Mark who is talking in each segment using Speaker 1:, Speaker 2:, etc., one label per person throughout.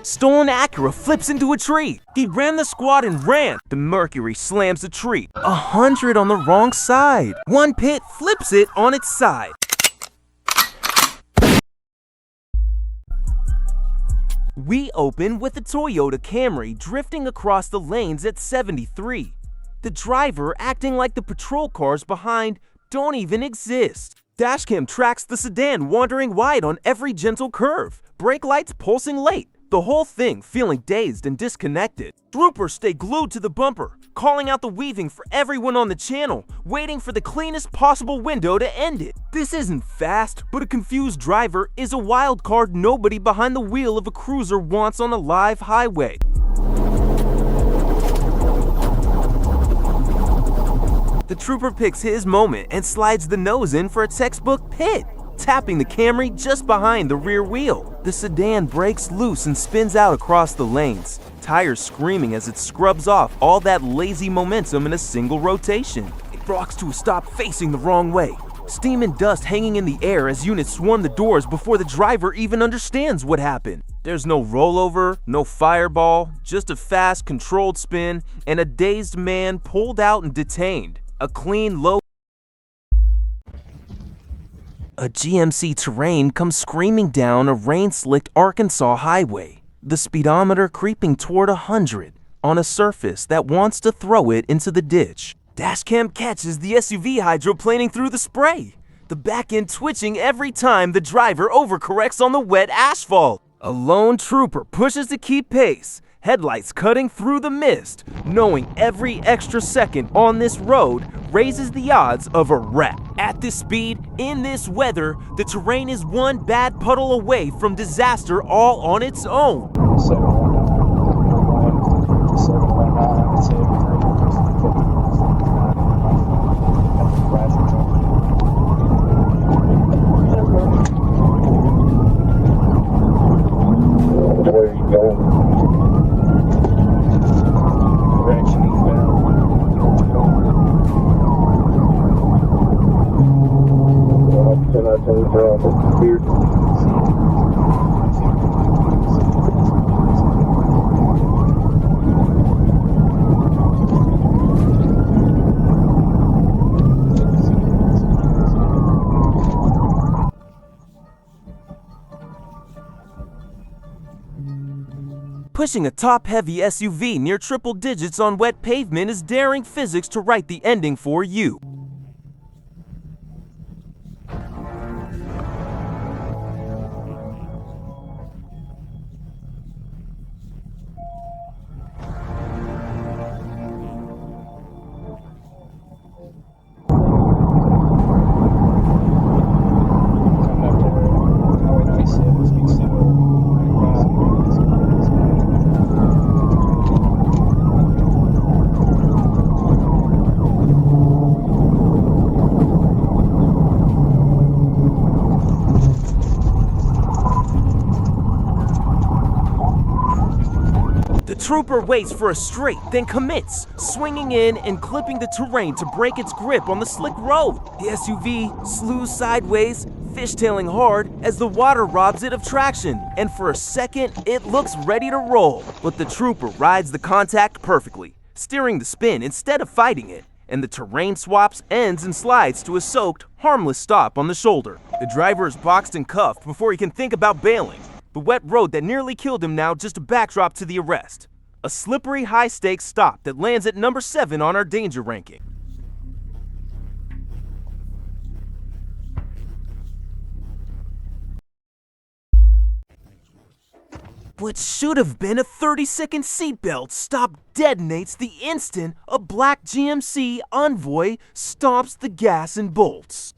Speaker 1: Stolen Acura flips into a tree. He ran the squad and ran. The Mercury slams the tree. 100 on the wrong side. One pit flips it on its side. We open with the Toyota Camry drifting across the lanes at 73. The driver acting like the patrol cars behind don't even exist. Dashcam tracks the sedan wandering wide on every gentle curve. Brake lights pulsing late. The whole thing feeling dazed and disconnected. Troopers stay glued to the bumper, calling out the weaving for everyone on the channel, waiting for the cleanest possible window to end it. This isn't fast, but a confused driver is a wild card nobody behind the wheel of a cruiser wants on a live highway. The trooper picks his moment and slides the nose in for a textbook pit, tapping the Camry just behind the rear wheel. The sedan breaks loose and spins out across the lanes, tires screaming as it scrubs off all that lazy momentum in a single rotation. It rocks to a stop facing the wrong way. Steam and dust hanging in the air as units swarm the doors before the driver even understands what happened. There's no rollover, no fireball, just a fast, controlled spin and a dazed man pulled out and detained. A clean, low. A GMC Terrain comes screaming down a rain-slicked Arkansas highway, the speedometer creeping toward 100 on a surface that wants to throw it into the ditch. Dashcam catches the SUV hydroplaning through the spray, the back end twitching every time the driver overcorrects on the wet asphalt. A lone trooper pushes to keep pace, headlights cutting through the mist, knowing every extra second on this road raises the odds of a wreck. At this speed, in this weather, the Terrain is one bad puddle away from disaster all on its own. Pushing a top-heavy SUV near triple digits on wet pavement is daring physics to write the ending for you. Trooper waits for a straight, then commits, swinging in and clipping the Terrain to break its grip on the slick road. The SUV slews sideways, fishtailing hard as the water robs it of traction, and for a second, it looks ready to roll. But the trooper rides the contact perfectly, steering the spin instead of fighting it, and the Terrain swaps ends and slides to a soaked, harmless stop on the shoulder. The driver is boxed and cuffed before he can think about bailing. The wet road that nearly killed him now just a backdrop to the arrest. A slippery, high-stakes stop that lands at number 7 on our danger ranking. What should have been a 30-second seatbelt stop detonates the instant a black GMC Envoy stomps the gas and bolts.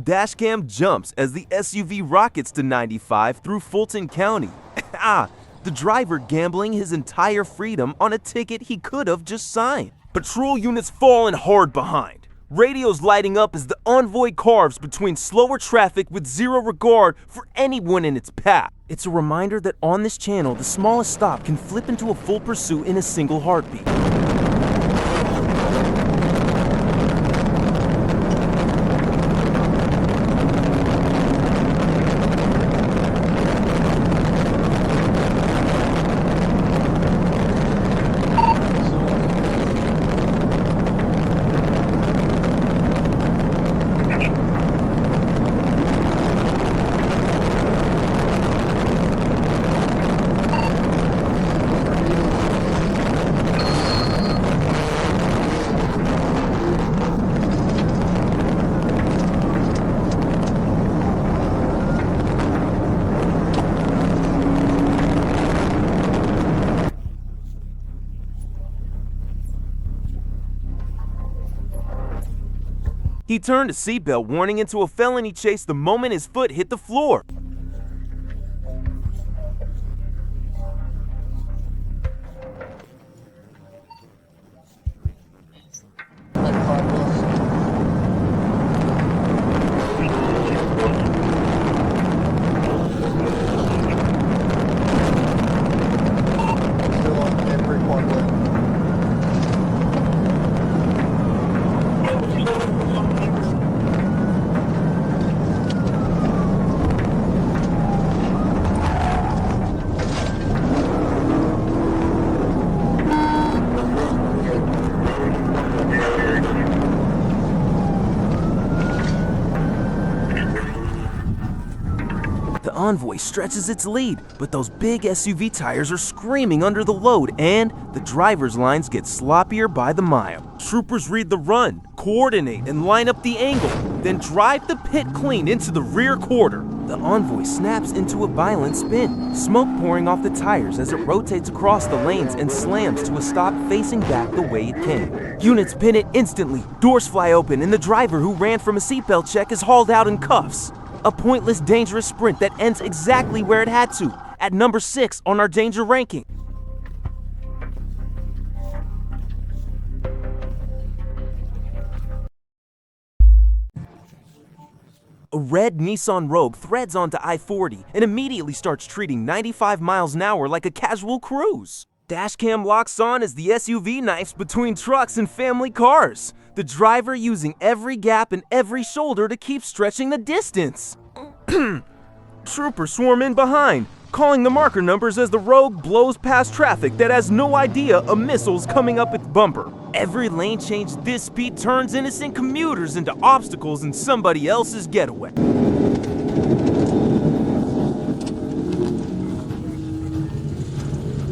Speaker 1: Dashcam jumps as the SUV rockets to 95 through Fulton County. The driver gambling his entire freedom on a ticket he could have just signed. Patrol units falling hard behind. Radios lighting up as the Envoy carves between slower traffic with zero regard for anyone in its path. It's a reminder that on this channel, the smallest stop can flip into a full pursuit in a single heartbeat. He turned a seatbelt warning into a felony chase the moment his foot hit the floor. The Envoy stretches its lead, but those big SUV tires are screaming under the load, and the driver's lines get sloppier by the mile. Troopers read the run, coordinate, and line up the angle, then drive the pit clean into the rear quarter. The Envoy snaps into a violent spin, smoke pouring off the tires as it rotates across the lanes and slams to a stop facing back the way it came. Units pin it instantly, doors fly open, and the driver who ran from a seatbelt check is hauled out in cuffs. A pointless, dangerous sprint that ends exactly where it had to, at number 6 on our danger ranking. A red Nissan Rogue threads onto I-40 and immediately starts treating 95 miles an hour like a casual cruise. Dashcam locks on as the SUV knifes between trucks and family cars, the driver using every gap and every shoulder to keep stretching the distance. Troopers swarm in behind, calling the marker numbers as the Rogue blows past traffic that has no idea a missile's coming up its bumper. Every lane change this speed turns innocent commuters into obstacles in somebody else's getaway.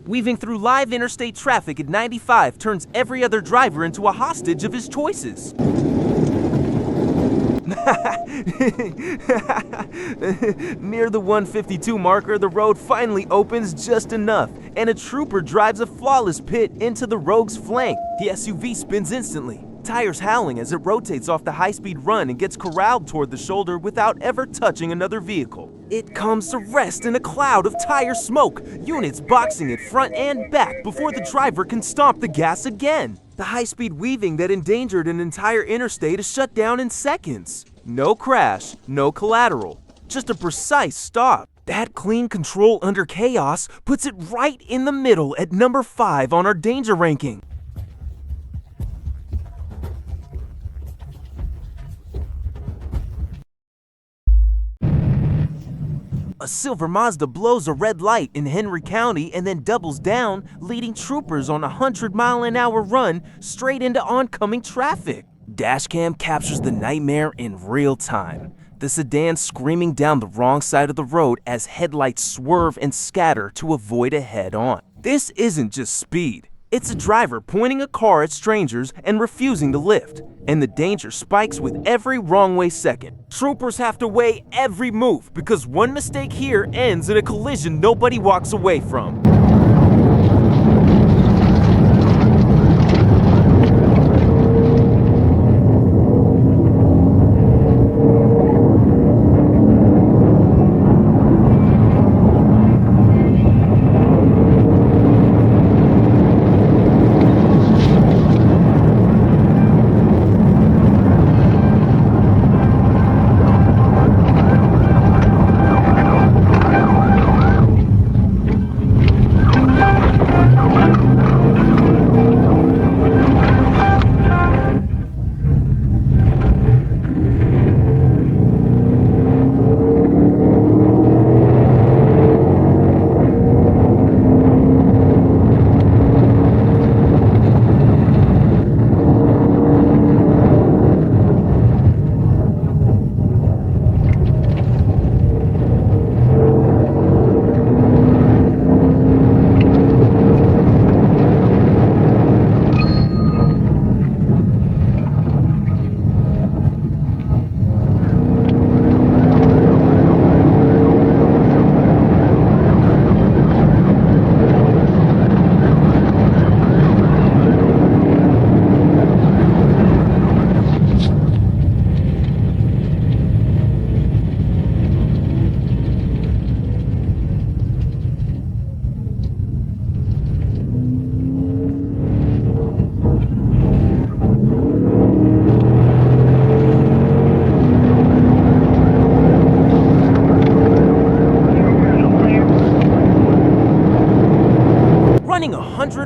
Speaker 1: Weaving through live interstate traffic at 95 turns every other driver into a hostage of his choices. Near the 152 marker, the road finally opens just enough, and a trooper drives a flawless pit into the Rogue's flank. The SUV spins instantly, tires howling as it rotates off the high-speed run and gets corralled toward the shoulder without ever touching another vehicle. It comes to rest in a cloud of tire smoke, units boxing it front and back before the driver can stomp the gas again. The high-speed weaving that endangered an entire interstate is shut down in seconds. No crash, no collateral, just a precise stop. That clean control under chaos puts it right in the middle at number 5 on our danger ranking. A silver Mazda blows a red light in Henry County and then doubles down, leading troopers on a 100-mile-an-hour run straight into oncoming traffic. Dashcam captures the nightmare in real time. The sedan screaming down the wrong side of the road as headlights swerve and scatter to avoid a head-on. This isn't just speed. It's a driver pointing a car at strangers and refusing to lift, and the danger spikes with every wrong-way second. Troopers have to weigh every move because one mistake here ends in a collision nobody walks away from.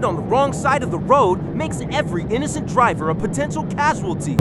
Speaker 1: delivered on the wrong side of the road makes every innocent driver a potential casualty.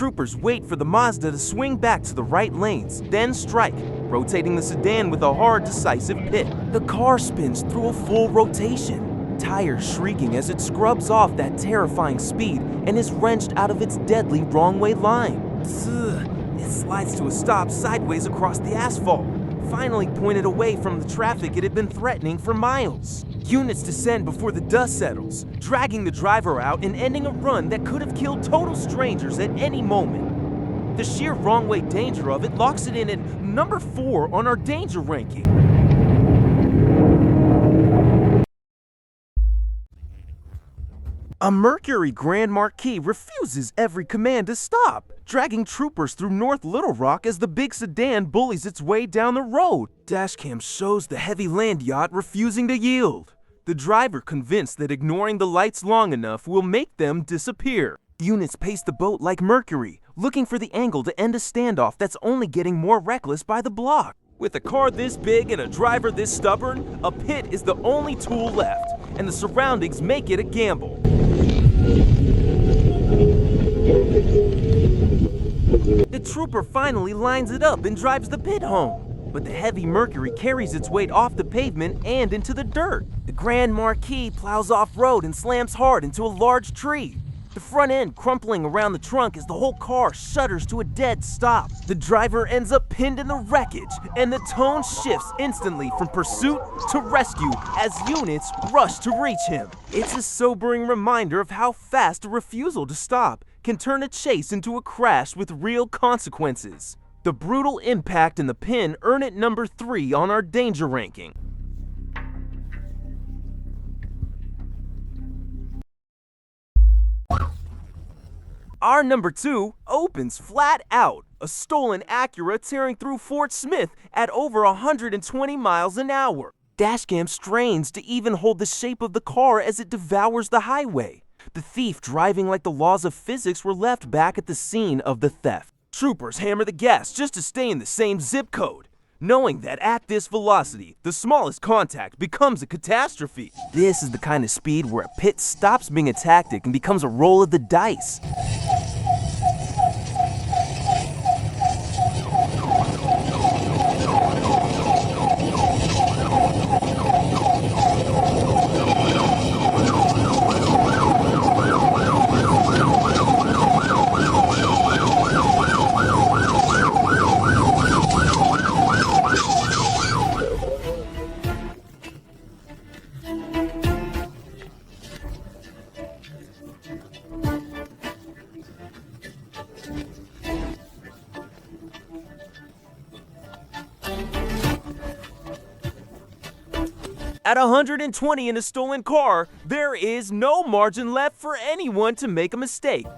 Speaker 1: Troopers wait for the Mazda to swing back to the right lanes, then strike, rotating the sedan with a hard, decisive pit. The car spins through a full rotation, tires shrieking as it scrubs off that terrifying speed and is wrenched out of its deadly wrong-way line. It slides to a stop sideways across the asphalt, finally pointed away from the traffic it had been threatening for miles. Units descend before the dust settles, dragging the driver out and ending a run that could have killed total strangers at any moment. The sheer wrong-way danger of it locks it in at number 4 on our danger ranking. A Mercury Grand Marquis refuses every command to stop, dragging troopers through North Little Rock as the big sedan bullies its way down the road. Dashcam shows the heavy land yacht refusing to yield, the driver convinced that ignoring the lights long enough will make them disappear. Units pace the boat like Mercury, looking for the angle to end a standoff that's only getting more reckless by the block. With a car this big and a driver this stubborn, a pit is the only tool left, and the surroundings make it a gamble. The trooper finally lines it up and drives the pit home. But the heavy Mercury carries its weight off the pavement and into the dirt. The Grand Marquis plows off-road and slams hard into a large tree, the front end crumpling around the trunk as the whole car shudders to a dead stop. The driver ends up pinned in the wreckage, and the tone shifts instantly from pursuit to rescue as units rush to reach him. It's a sobering reminder of how fast a refusal to stop can turn a chase into a crash with real consequences. The brutal impact and the pin earn it number 3 on our danger ranking. Our number 2 opens flat out, a stolen Acura tearing through Fort Smith at over 120 miles an hour. Dashcam strains to even hold the shape of the car as it devours the highway. The thief driving like the laws of physics were left back at the scene of the theft. Troopers hammer the gas just to stay in the same zip code, knowing that at this velocity, the smallest contact becomes a catastrophe. This is the kind of speed where a pit stops being a tactic and becomes a roll of the dice. At 120 in a stolen car, there is no margin left for anyone to make a mistake.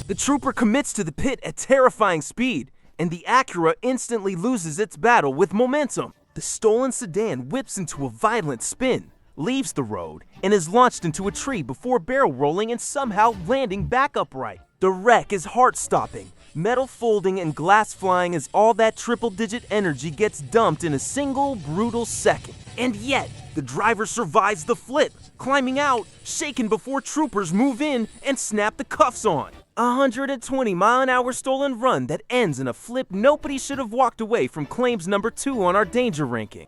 Speaker 1: The trooper commits to the pit at terrifying speed, and the Acura instantly loses its battle with momentum. The stolen sedan whips into a violent spin, leaves the road, and is launched into a tree before barrel rolling and somehow landing back upright. The wreck is heart-stopping, metal folding and glass flying as all that triple-digit energy gets dumped in a single brutal second. And yet, the driver survives the flip, climbing out, shaken before troopers move in and snap the cuffs on. A 120-mile-an-hour stolen run that ends in a flip nobody should have walked away from claims number 2 on our danger ranking.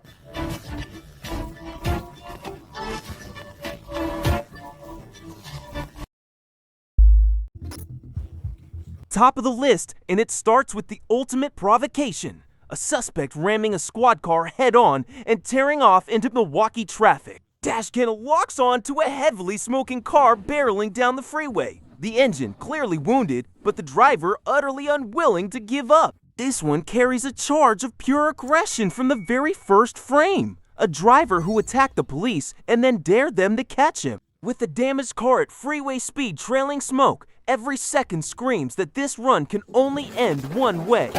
Speaker 1: Top of the list, and it starts with the ultimate provocation. A suspect ramming a squad car head-on and tearing off into Milwaukee traffic. Dashcam locks on to a heavily smoking car barreling down the freeway. The engine clearly wounded, but the driver utterly unwilling to give up. This one carries a charge of pure aggression from the very first frame. A driver who attacked the police and then dared them to catch him. With the damaged car at freeway speed trailing smoke, every second screams that this run can only end one way.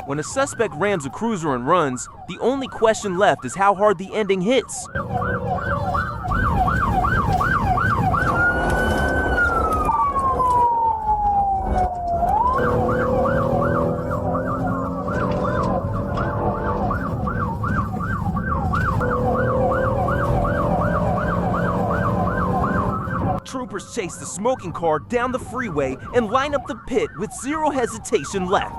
Speaker 1: When a suspect rams a cruiser and runs, the only question left is how hard the ending hits. Troopers chase the smoking car down the freeway and line up the pit with zero hesitation left.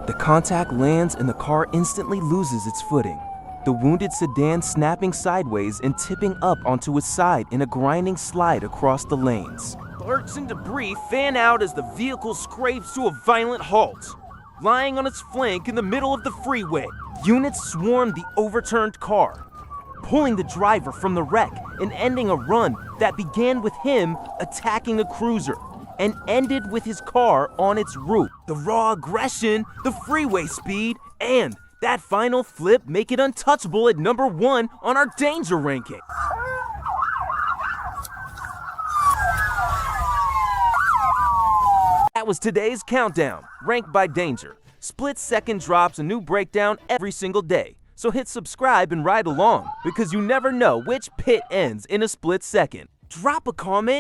Speaker 1: The contact lands and the car instantly loses its footing. The wounded sedan snapping sideways and tipping up onto its side in a grinding slide across the lanes. Sparks and debris fan out as the vehicle scrapes to a violent halt. Lying on its flank in the middle of the freeway, units swarm the overturned car, pulling the driver from the wreck and ending a run that began with him attacking a cruiser and ended with his car on its roof. The raw aggression, the freeway speed, and that final flip make it untouchable at number 1 on our danger ranking. That was today's countdown, ranked by danger. Split Second drops a new breakdown every single day. So hit subscribe and ride along, because you never know which pit ends in a split second. Drop a comment